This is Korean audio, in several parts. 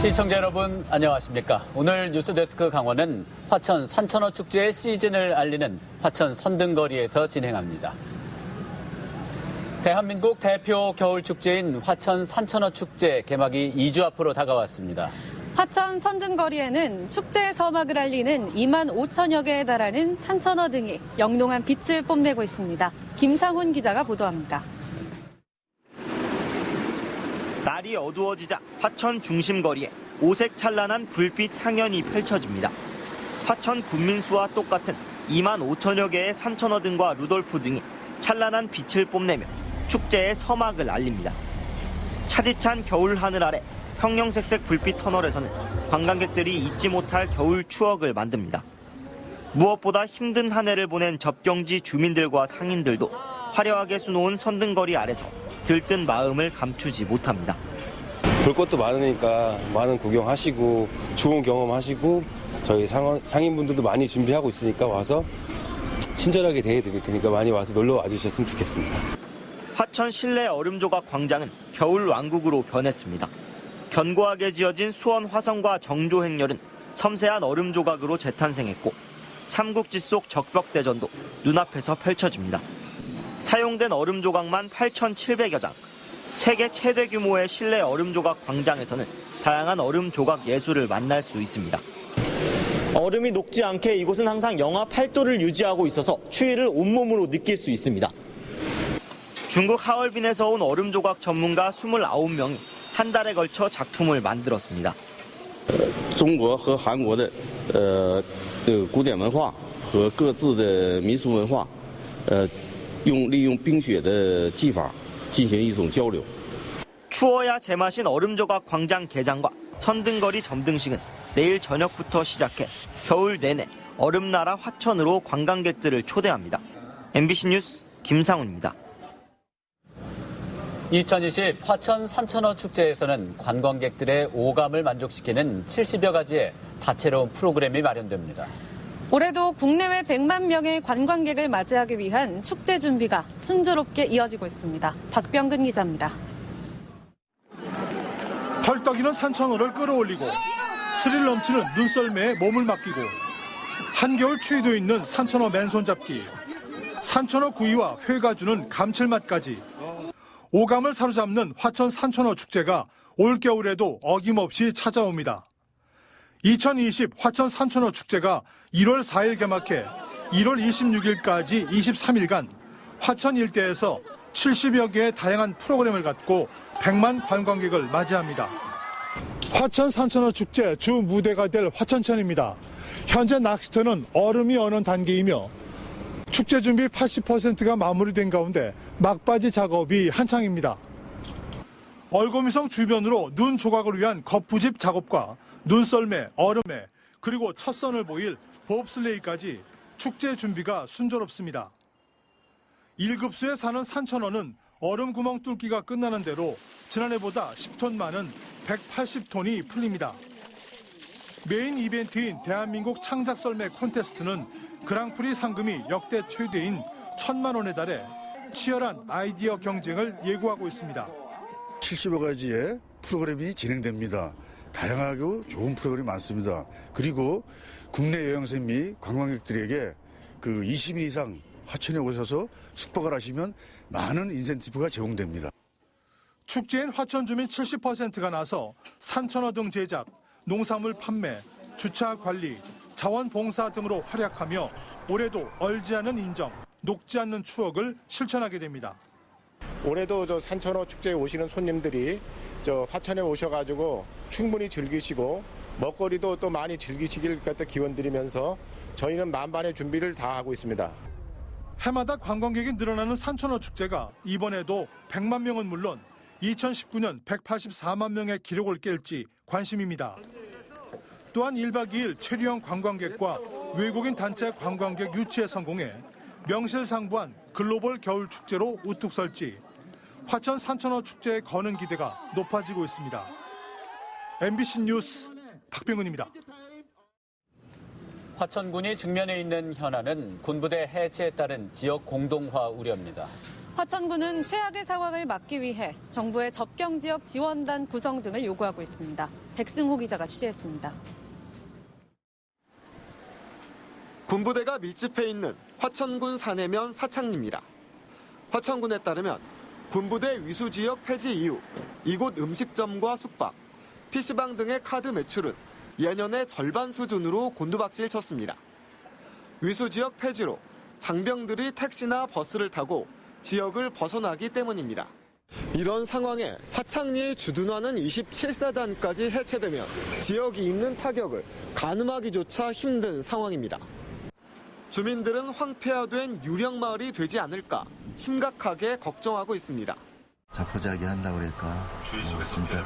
시청자 여러분 안녕하십니까. 오늘 뉴스데스크 강원은 화천 산천어 축제의 시즌을 알리는 화천 선등거리에서 진행합니다. 대한민국 대표 겨울축제인 화천 산천어 축제 개막이 2주 앞으로 다가왔습니다. 화천 선등거리에는 축제의 서막을 알리는 2만 5천여 개에 달하는 산천어 등이 영롱한 빛을 뽐내고 있습니다. 김상훈 기자가 보도합니다. 날이 어두워지자 화천 중심거리에 오색 찬란한 불빛 향연이 펼쳐집니다. 화천 군민수와 똑같은 2만 5천여 개의 산천어 등과 루돌프 등이 찬란한 빛을 뽐내며 축제의 서막을 알립니다. 차디찬 겨울 하늘 아래 형형색색 불빛 터널에서는 관광객들이 잊지 못할 겨울 추억을 만듭니다. 무엇보다 힘든 한 해를 보낸 접경지 주민들과 상인들도 화려하게 수놓은 선등거리 아래서 들뜬 마음을 감추지 못합니다. 볼 것도 많으니까 많은 구경하시고 좋은 경험하시고 저희 상인분들도 많이 준비하고 있으니까 와서 친절하게 대해드릴 테니까 많이 와서 놀러 와주셨으면 좋겠습니다. 화천 실내 얼음조각 광장은 겨울 왕국으로 변했습니다. 견고하게 지어진 수원 화성과 정조 행렬은 섬세한 얼음 조각으로 재탄생했고 삼국지 속 적벽대전도 눈앞에서 펼쳐집니다. 사용된 얼음 조각만 8,700여 장. 세계 최대 규모의 실내 얼음 조각 광장에서는 다양한 얼음 조각 예술을 만날 수 있습니다. 얼음이 녹지 않게 이곳은 항상 영하 8도를 유지하고 있어서 추위를 온몸으로 느낄 수 있습니다. 중국 하얼빈에서 온 얼음 조각 전문가 29명이 한 달에 걸쳐 작품을 만들었습니다. 中国和韩国的古典文化和各自的民俗文化利用冰雪的技法进行一种交流. 추워야 제맛인 얼음 조각 광장 개장과 선등거리 점등식은 내일 저녁부터 시작해 겨울 내내 얼음나라 화천으로 관광객들을 초대합니다. MBC 뉴스 김상훈입니다. 2020 화천 산천어 축제에서는 관광객들의 오감을 만족시키는 70여 가지의 다채로운 프로그램이 마련됩니다. 올해도 국내외 100만 명의 관광객을 맞이하기 위한 축제 준비가 순조롭게 이어지고 있습니다. 박병근 기자입니다. 털떡이는 산천어를 끌어올리고 스릴 넘치는 눈썰매에 몸을 맡기고 한겨울 추위도 있는 산천어 맨손 잡기, 산천어 구이와 회가 주는 감칠맛까지 오감을 사로잡는 화천 산천어 축제가 올겨울에도 어김없이 찾아옵니다. 2020 화천 산천어 축제가 1월 4일 개막해 1월 26일까지 23일간 화천 일대에서 70여 개의 다양한 프로그램을 갖고 100만 관광객을 맞이합니다. 화천 산천어 축제 주 무대가 될 화천천입니다. 현재 낚시터는 얼음이 어는 단계이며 축제 준비 80%가 마무리된 가운데 막바지 작업이 한창입니다. 얼거미성 주변으로 눈 조각을 위한 거푸집 작업과 눈썰매, 얼음에 그리고 첫 선을 보일 봅슬레이까지 축제 준비가 순조롭습니다. 1급수에 사는 산천어는 얼음 구멍 뚫기가 끝나는 대로 지난해보다 10톤 많은 180톤이 풀립니다. 메인 이벤트인 대한민국 창작썰매 콘테스트는 그랑프리 상금이 역대 최대인 1,000만 원에 달해 치열한 아이디어 경쟁을 예고하고 있습니다. 70여 가지의 프로그램이 진행됩니다. 다양하고 좋은 프로그램이 많습니다. 그리고 국내 여행선 및 관광객들에게 20일 이상 화천에 오셔서 숙박을 하시면 많은 인센티브가 제공됩니다. 축제엔 화천 주민 70%가 나서 산천어 등 제작, 농산물 판매, 주차 관리, 자원봉사 등으로 활약하며 올해도 얼지 않는 인정, 녹지 않는 추억을 실천하게 됩니다. 올해도 산천어 축제에 오시는 손님들이 화천에 오셔가지고 충분히 즐기시고 먹거리도 또 많이 즐기시길 기원드리면서 저희는 만반의 준비를 다 하고 있습니다. 해마다 관광객이 늘어나는 산천어 축제가 이번에도 100만 명은 물론 2019년 184만 명의 기록을 깰지 관심입니다. 또한 1박 2일 체류형 관광객과 외국인 단체 관광객 유치에 성공해 명실상부한 글로벌 겨울 축제로 우뚝 설지 화천 산천어 축제에 거는 기대가 높아지고 있습니다. MBC 뉴스 박병근입니다. 화천군이 직면해 있는 현안은 군부대 해체에 따른 지역 공동화 우려입니다. 화천군은 최악의 상황을 막기 위해 정부의 접경지역 지원단 구성 등을 요구하고 있습니다. 백승호 기자가 취재했습니다. 군부대가 밀집해 있는 화천군 사내면 사창리입니다. 화천군에 따르면 군부대 위수지역 폐지 이후 이곳 음식점과 숙박, PC방 등의 카드 매출은 예년의 절반 수준으로 곤두박질 쳤습니다. 위수지역 폐지로 장병들이 택시나 버스를 타고 지역을 벗어나기 때문입니다. 이런 상황에 사창리의 주둔하는 27사단까지 해체되면 지역이 입는 타격을 가늠하기조차 힘든 상황입니다. 주민들은 황폐화된 유령마을이 되지 않을까 심각하게 걱정하고 있습니다. 자포자기 한다고 그럴까? 진짜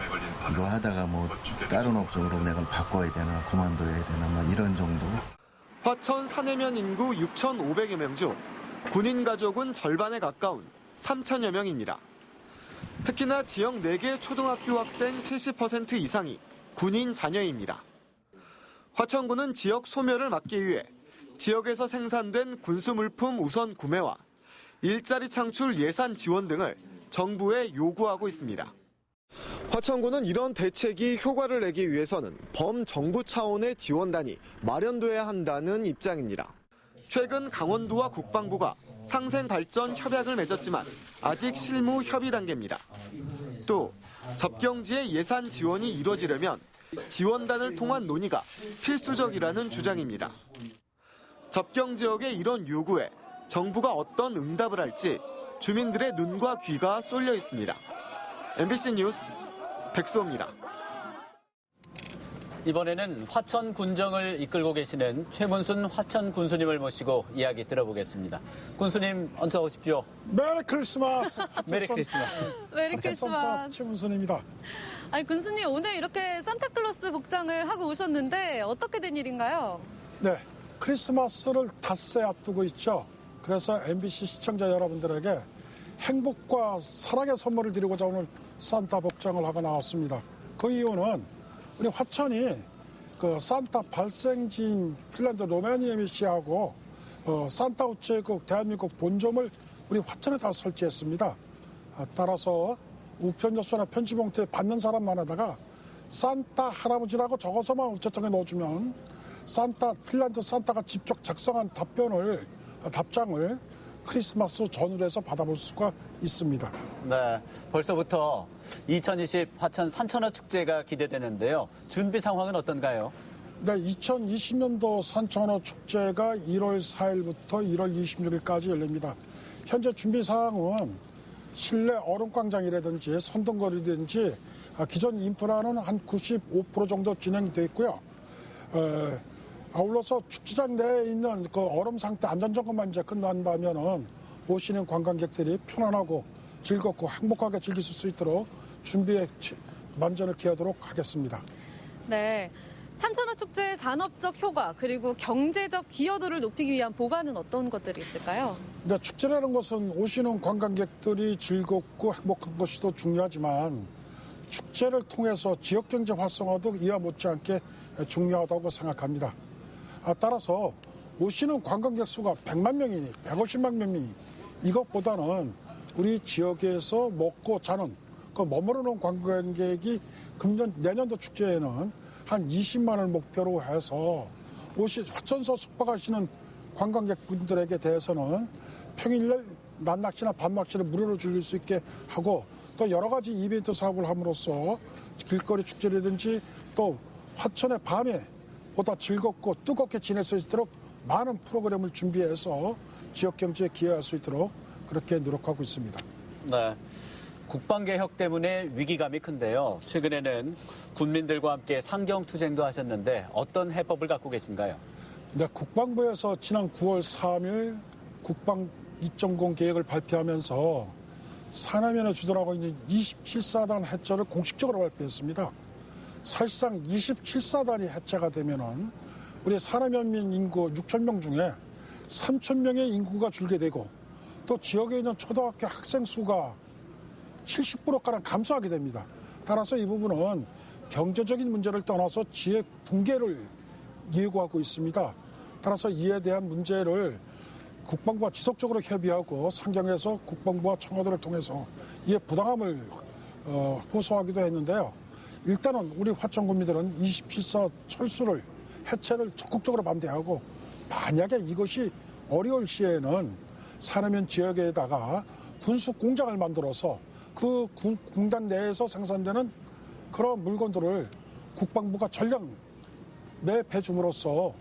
이거 하다가 다른 업종으로 내가 바꿔야 되나, 그만둬야 되나, 이런 정도. 화천 사내면 인구 6,500여 명 중 군인 가족은 절반에 가까운 3,000여 명입니다. 특히나 지역 4개 초등학교 학생 70% 이상이 군인 자녀입니다. 화천군은 지역 소멸을 막기 위해 지역에서 생산된 군수 물품 우선 구매와 일자리 창출 예산 지원 등을 정부에 요구하고 있습니다. 화천군은 이런 대책이 효과를 내기 위해서는 범정부 차원의 지원단이 마련돼야 한다는 입장입니다. 최근 강원도와 국방부가 상생발전 협약을 맺었지만 아직 실무 협의 단계입니다. 또 접경지의 예산 지원이 이뤄지려면 지원단을 통한 논의가 필수적이라는 주장입니다. 접경 지역의 이런 요구에 정부가 어떤 응답을 할지 주민들의 눈과 귀가 쏠려 있습니다. MBC 뉴스 백수호입니다. 이번에는 화천 군정을 이끌고 계시는 최문순 화천 군수님을 모시고 이야기 들어보겠습니다. 군수님 어서 오십시오. 메리 크리스마스. 메리 크리스마스. 메리 크리스마스. 최문순입니다. 아니, 군수님 오늘 이렇게 산타클로스 복장을 하고 오셨는데 어떻게 된 일인가요? 네, 크리스마스를 닷새 앞두고 있죠. 그래서 MBC 시청자 여러분들에게 행복과 사랑의 선물을 드리고자 오늘 산타 복장을 하고 나왔습니다. 그 이유는 우리 화천이 그 산타 발생지인 핀란드 로메니에미시하고 산타 우체국 대한민국 본점을 우리 화천에다 설치했습니다. 따라서 우편엽서나 편지봉투에 받는 사람만에다가 산타 할아버지라고 적어서만 우체통에 넣어주면 핀란드 산타가 직접 작성한 답장을 크리스마스 전후로 해서 받아볼 수가 있습니다. 네, 벌써부터 2020 화천 산천어 축제가 기대되는데요. 준비 상황은 어떤가요? 네, 2020년도 산천어 축제가 1월 4일부터 1월 26일까지 열립니다. 현재 준비 사항은 실내 얼음광장이라든지 선동거리든지 기존 인프라는 한 95% 정도 진행되어 있고요. 아울러서 축제장 내에 있는 그 얼음 상태 안전점검만 이제 끝난다면은 오시는 관광객들이 편안하고 즐겁고 행복하게 즐길 수 있도록 준비에 만전을 기하도록 하겠습니다. 네. 산천어 축제의 산업적 효과 그리고 경제적 기여도를 높이기 위한 보관은 어떤 것들이 있을까요? 네, 축제라는 것은 오시는 관광객들이 즐겁고 행복한 것이 더 중요하지만 축제를 통해서 지역경제 활성화도 이와 못지않게 중요하다고 생각합니다. 따라서 오시는 관광객 수가 100만 명이니 150만 명이니 이것보다는 우리 지역에서 먹고 자는 그 머무르는 관광객이 내년도 축제에는 한 20만을 목표로 해서 화천서 숙박하시는 관광객분들에게 대해서는 평일날 낮낚시나 밤낚시를 무료로 즐길 수 있게 하고 또 여러 가지 이벤트 사업을 함으로써 길거리 축제라든지 또 화천의 밤에 보다 즐겁고 뜨겁게 지낼 수 있도록 많은 프로그램을 준비해서 지역 경제에 기여할 수 있도록 그렇게 노력하고 있습니다. 네. 국방개혁 때문에 위기감이 큰데요. 최근에는 군민들과 함께 상경투쟁도 하셨는데 어떤 해법을 갖고 계신가요? 네, 국방부에서 지난 9월 3일 국방 2.0 계획을 발표하면서 사내면에 주둔하고 있는 27사단 해체를 공식적으로 발표했습니다. 사실상 27사단이 해체가 되면은 우리 사내면민 인구 6,000명 중에 3,000명의 인구가 줄게 되고 또 지역에 있는 초등학교 학생 수가 70%가량 감소하게 됩니다. 따라서 이 부분은 경제적인 문제를 떠나서 지역 붕괴를 예고하고 있습니다. 따라서 이에 대한 문제를 국방부와 지속적으로 협의하고 상경해서 국방부와 청와대를 통해서 이에 부당함을 호소하기도 했는데요. 일단은 우리 화천군민들은 27사 철수를 해체를 적극적으로 반대하고 만약에 이것이 어려울 시에는 산해면 지역에다가 군수 공장을 만들어서 그 공단 내에서 생산되는 그런 물건들을 국방부가 전량 매배줌으로써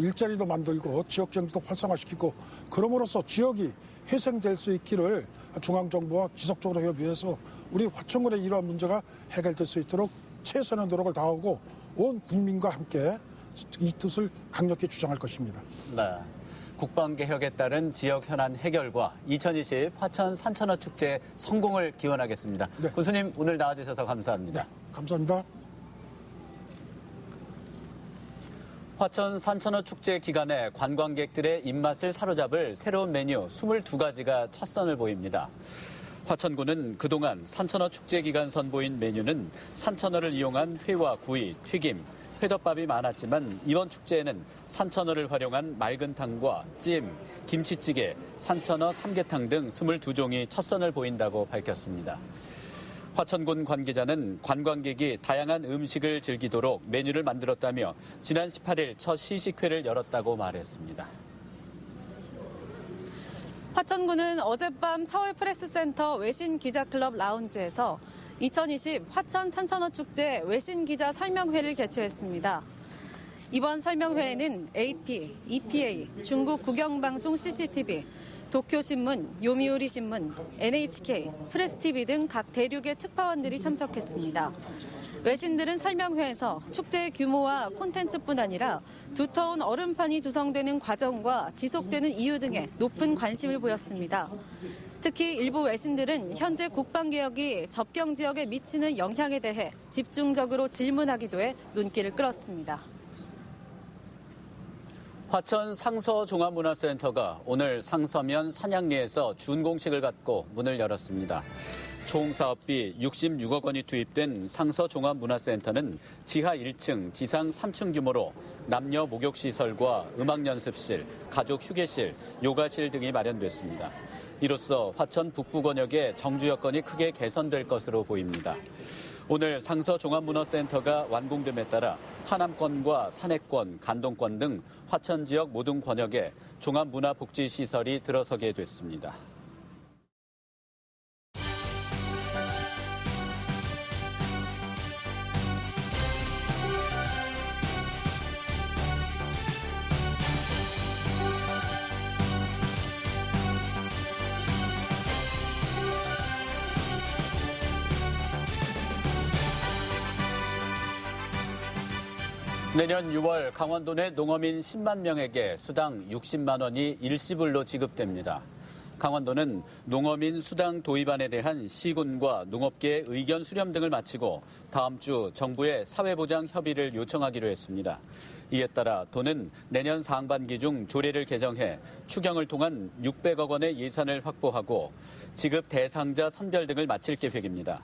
일자리도 만들고 지역 경제도 활성화시키고 그럼으로써 지역이 회생될 수 있기를 중앙정부와 지속적으로 협의해서 우리 화천군의 이러한 문제가 해결될 수 있도록 최선의 노력을 다하고 온 국민과 함께 이 뜻을 강력히 주장할 것입니다. 네. 국방개혁에 따른 지역 현안 해결과 2020 화천 산천어 축제 성공을 기원하겠습니다. 네. 군수님 오늘 나와주셔서 감사합니다. 네, 감사합니다. 화천 산천어 축제 기간에 관광객들의 입맛을 사로잡을 새로운 메뉴 22가지가 첫 선을 보입니다. 화천군은 그동안 산천어 축제 기간 선보인 메뉴는 산천어를 이용한 회와 구이, 튀김, 회덮밥이 많았지만 이번 축제에는 산천어를 활용한 맑은탕과 찜, 김치찌개, 산천어 삼계탕 등 22종이 첫 선을 보인다고 밝혔습니다. 화천군 관계자는 관광객이 다양한 음식을 즐기도록 메뉴를 만들었다며 지난 18일 첫 시식회를 열었다고 말했습니다. 화천군은 어젯밤 서울프레스센터 외신기자클럽 라운지에서 2020 화천 산천어 축제 외신기자 설명회를 개최했습니다. 이번 설명회에는 AP, EPA, 중국 국영방송 CCTV, 도쿄신문, 요미우리신문, NHK, 프레스TV 등 각 대륙의 특파원들이 참석했습니다. 외신들은 설명회에서 축제의 규모와 콘텐츠뿐 아니라 두터운 얼음판이 조성되는 과정과 지속되는 이유 등에 높은 관심을 보였습니다. 특히 일부 외신들은 현재 국방개혁이 접경 지역에 미치는 영향에 대해 집중적으로 질문하기도 해 눈길을 끌었습니다. 화천 상서종합문화센터가 오늘 상서면 산양리에서 준공식을 갖고 문을 열었습니다. 총 사업비 66억 원이 투입된 상서종합문화센터는 지하 1층, 지상 3층 규모로 남녀 목욕시설과 음악연습실, 가족 휴게실, 요가실 등이 마련됐습니다. 이로써 화천 북부권역의 정주 여건이 크게 개선될 것으로 보입니다. 오늘 상서종합문화센터가 완공됨에 따라 하남권과 산해권, 간동권 등 화천 지역 모든 권역에 종합문화복지시설이 들어서게 됐습니다. 내년 6월 강원도 내 농어민 10만 명에게 수당 60만 원이 일시불로 지급됩니다. 강원도는 농어민 수당 도입안에 대한 시군과 농업계의 의견 수렴 등을 마치고 다음 주 정부에 사회보장 협의를 요청하기로 했습니다. 이에 따라 도는 내년 상반기 중 조례를 개정해 추경을 통한 600억 원의 예산을 확보하고 지급 대상자 선별 등을 마칠 계획입니다.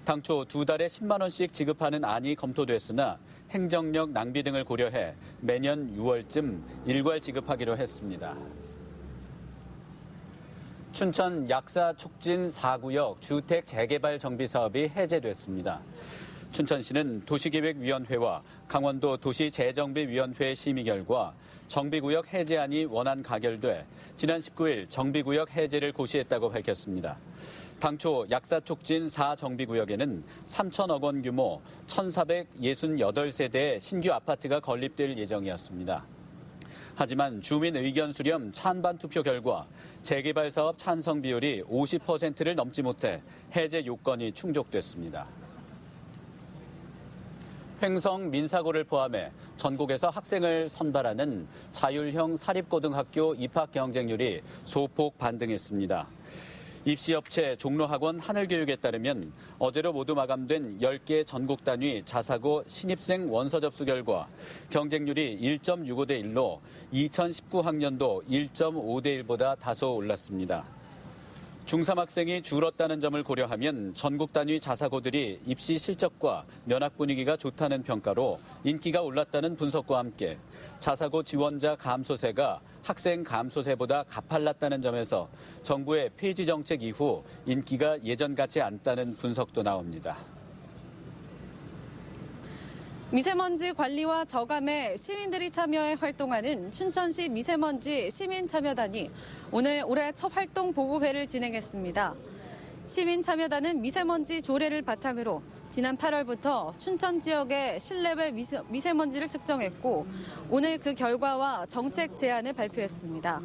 당초 2달에 10만 원씩 지급하는 안이 검토됐으나 행정력 낭비 등을 고려해 매년 6월쯤 일괄 지급하기로 했습니다. 춘천 약사 촉진 4구역 주택 재개발 정비 사업이 해제됐습니다. 춘천시는 도시계획위원회와 강원도 도시재정비위원회 심의 결과 정비구역 해제안이 원안 가결돼 지난 19일 정비구역 해제를 고시했다고 밝혔습니다. 당초 약사촉진 4정비구역에는 3천억 원 규모 1,468세대의 신규 아파트가 건립될 예정이었습니다. 하지만 주민 의견 수렴 찬반 투표 결과 재개발 사업 찬성 비율이 50%를 넘지 못해 해제 요건이 충족됐습니다. 횡성 민사고를 포함해 전국에서 학생을 선발하는 자율형 사립고등학교 입학 경쟁률이 소폭 반등했습니다. 입시업체 종로학원 하늘교육에 따르면 어제로 모두 마감된 10개 전국 단위 자사고 신입생 원서 접수 결과 경쟁률이 1.65대 1로 2019학년도 1.5대 1보다 다소 올랐습니다. 중3 학생이 줄었다는 점을 고려하면 전국 단위 자사고들이 입시 실적과 면학 분위기가 좋다는 평가로 인기가 올랐다는 분석과 함께 자사고 지원자 감소세가 학생 감소세보다 가팔랐다는 점에서 정부의 폐지 정책 이후 인기가 예전 같지 않다는 분석도 나옵니다. 미세먼지 관리와 저감에 시민들이 참여해 활동하는 춘천시 미세먼지 시민참여단이 오늘 올해 첫 활동 보고회를 진행했습니다. 시민참여단은 미세먼지 조례를 바탕으로 지난 8월부터 춘천 지역의 실내외 미세먼지를 측정했고 오늘 그 결과와 정책 제안을 발표했습니다.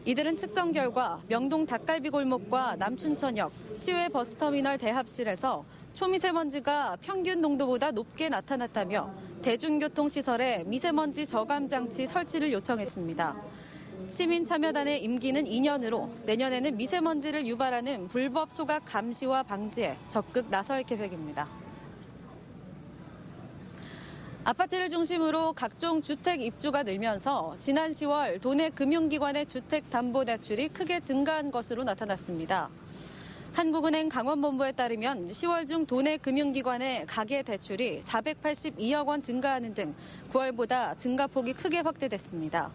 이들은 측정 결과 명동 닭갈비 골목과 남춘천역, 시외 버스터미널 대합실에서 초미세먼지가 평균 농도보다 높게 나타났다며 대중교통시설에 미세먼지 저감 장치 설치를 요청했습니다. 시민참여단의 임기는 2년으로 내년에는 미세먼지를 유발하는 불법 소각 감시와 방지에 적극 나설 계획입니다. 아파트를 중심으로 각종 주택 입주가 늘면서 지난 10월 도내 금융기관의 주택담보대출이 크게 증가한 것으로 나타났습니다. 한국은행 강원본부에 따르면 10월 중 도내 금융기관의 가계대출이 482억 원 증가하는 등 9월보다 증가폭이 크게 확대됐습니다.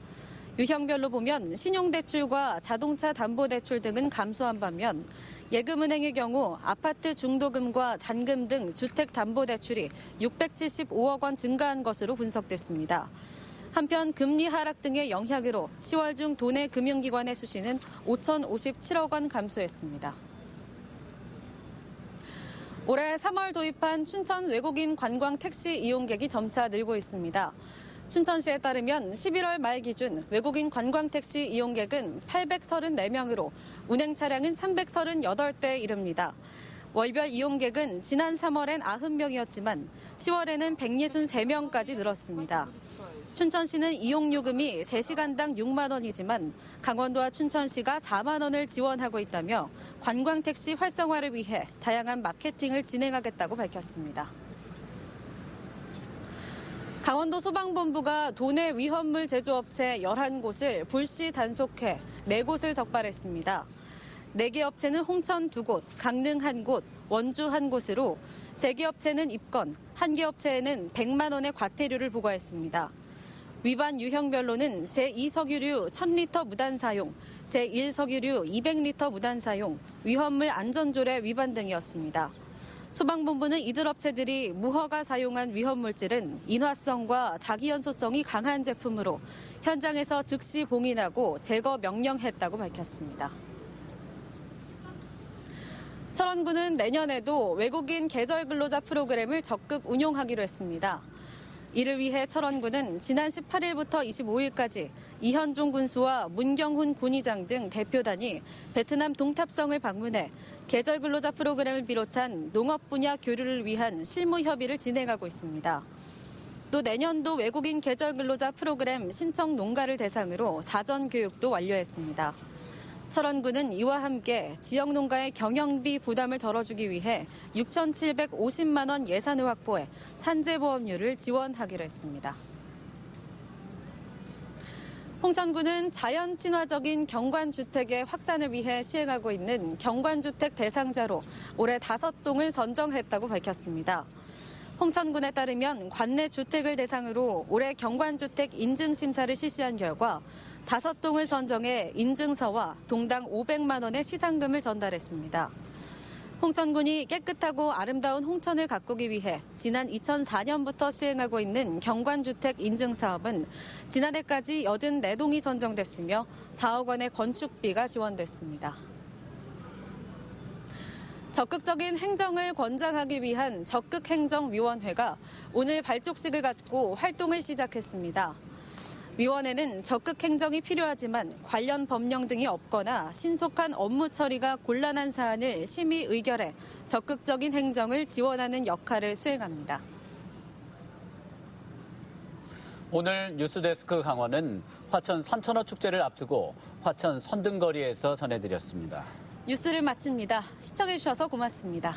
유형별로 보면 신용대출과 자동차 담보대출 등은 감소한 반면 예금은행의 경우 아파트 중도금과 잔금 등 주택담보대출이 675억 원 증가한 것으로 분석됐습니다. 한편 금리 하락 등의 영향으로 10월 중 도내 금융기관의 수신은 5,057억 원 감소했습니다. 올해 3월 도입한 춘천 외국인 관광 택시 이용객이 점차 늘고 있습니다. 춘천시에 따르면 11월 말 기준 외국인 관광 택시 이용객은 834명으로 운행 차량은 338대에 이릅니다. 월별 이용객은 지난 3월엔 90명이었지만 10월에는 163명까지 늘었습니다. 춘천시는 이용요금이 3시간당 6만 원이지만 강원도와 춘천시가 4만 원을 지원하고 있다며 관광택시 활성화를 위해 다양한 마케팅을 진행하겠다고 밝혔습니다. 강원도 소방본부가 도내 위험물 제조업체 11곳을 불시 단속해 4곳을 적발했습니다. 4개 업체는 홍천 2곳, 강릉 1곳, 원주 1곳으로 3개 업체는 입건, 1개 업체에는 100만 원의 과태료를 부과했습니다. 위반 유형별로는 제2석유류 1000리터 무단 사용, 제1석유류 200리터 무단 사용, 위험물 안전조례 위반 등이었습니다. 소방본부는 이들 업체들이 무허가 사용한 위험물질은 인화성과 자기연소성이 강한 제품으로 현장에서 즉시 봉인하고 제거 명령했다고 밝혔습니다. 철원구는 내년에도 외국인 계절 근로자 프로그램을 적극 운용하기로 했습니다. 이를 위해 철원구는 지난 18일부터 25일까지 이현종 군수와 문경훈 군의장 등 대표단이 베트남 동탑성을 방문해 계절 근로자 프로그램을 비롯한 농업 분야 교류를 위한 실무 협의를 진행하고 있습니다. 또 내년도 외국인 계절 근로자 프로그램 신청 농가를 대상으로 사전 교육도 완료했습니다. 철원구는 이와 함께 지역 농가의 경영비 부담을 덜어주기 위해 6,750만 원 예산을 확보해 산재보험료를 지원하기로 했습니다. 홍천구는 자연 친화적인 경관주택의 확산을 위해 시행하고 있는 경관주택 대상자로 올해 5동을 선정했다고 밝혔습니다. 홍천군에 따르면 관내 주택을 대상으로 올해 경관주택 인증심사를 실시한 결과 5동을 선정해 인증서와 동당 500만 원의 시상금을 전달했습니다. 홍천군이 깨끗하고 아름다운 홍천을 가꾸기 위해 지난 2004년부터 시행하고 있는 경관주택 인증사업은 지난해까지 84동이 선정됐으며 4억 원의 건축비가 지원됐습니다. 적극적인 행정을 권장하기 위한 적극행정위원회가 오늘 발족식을 갖고 활동을 시작했습니다. 위원회는 적극 행정이 필요하지만 관련 법령 등이 없거나 신속한 업무 처리가 곤란한 사안을 심의 의결해 적극적인 행정을 지원하는 역할을 수행합니다. 오늘 뉴스데스크 강원은 화천 산천어 축제를 앞두고 화천 선등거리에서 전해드렸습니다. 뉴스를 마칩니다. 시청해주셔서 고맙습니다.